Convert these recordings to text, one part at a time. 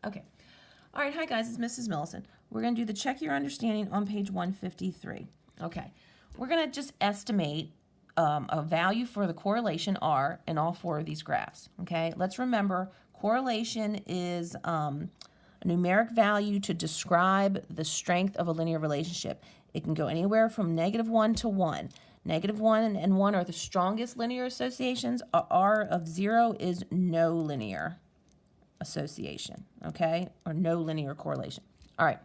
Okay. All right, hi guys, it's Mrs. Millicent. We're going to do the check your understanding on page 153. Okay, we're going to just estimate a value for the correlation R in all four of these graphs. Okay, let's remember correlation is a numeric value to describe the strength of a linear relationship. It can go anywhere from -1 to 1. -1 and 1 are the strongest linear associations. R of 0 is no linear association, okay, or no linear correlation. All right,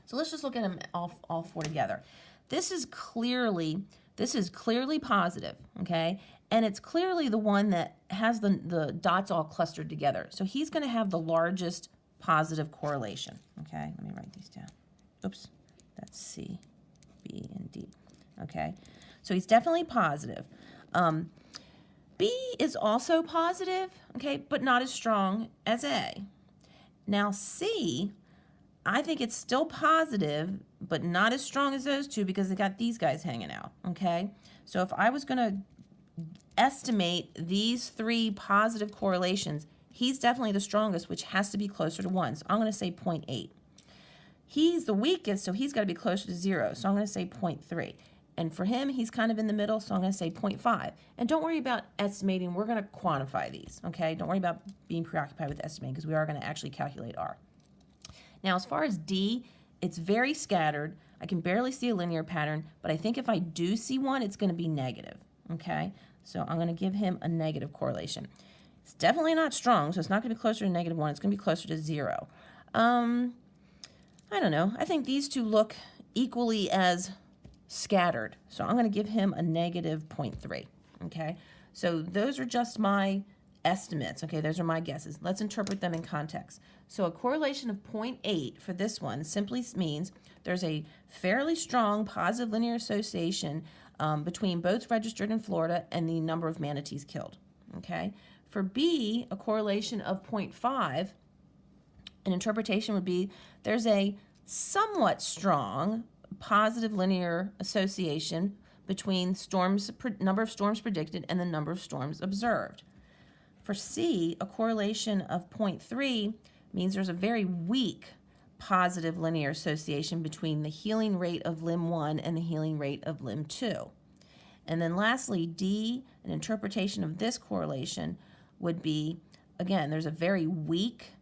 so let's just look at them all four together. This is clearly positive, okay, and it's clearly the one that has the dots all clustered together. So he's going to have the largest positive correlation. Okay, let me write these down. Oops, that's C, B, and D. Okay, so he's definitely positive. B is also positive, okay, but not as strong as A. Now C, I think it's still positive, but not as strong as those two because they got these guys hanging out, okay? So if I was going to estimate these three positive correlations, he's definitely the strongest, which has to be closer to 1. So I'm going to say 0.8. He's the weakest, so he's got to be closer to 0. So I'm going to say 0.3. And for him, he's kind of in the middle, so I'm going to say 0.5. And don't worry about estimating. We're going to quantify these, okay? Don't worry about being preoccupied with estimating because we are going to actually calculate R. Now, as far as D, it's very scattered. I can barely see a linear pattern, but I think if I do see one, it's going to be negative, okay? So I'm going to give him a negative correlation. It's definitely not strong, so it's not going to be closer to -1. It's going to be closer to 0. I don't know. I think these two look equally as scattered. So I'm going to give him a negative 0.3. Okay, so those are just my estimates. Okay, those are my guesses. Let's interpret them in context. So a correlation of 0.8 for this one simply means there's a fairly strong positive linear association between boats registered in Florida and the number of manatees killed. Okay, for B, a correlation of 0.5, an interpretation would be there's a somewhat strong positive linear association between number of storms predicted and the number of storms observed. For C, a correlation of 0.3 means there's a very weak positive linear association between the healing rate of limb 1 and the healing rate of limb 2. And then lastly, D, an interpretation of this correlation would be, again, there's a very weak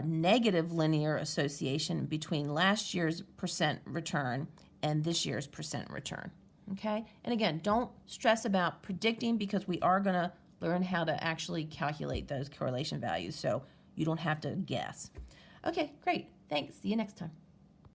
negative linear association between last year's percent return and this year's percent return. Okay? And again, don't stress about predicting because we are going to learn how to actually calculate those correlation values so you don't have to guess. Okay, great. Thanks. See you next time.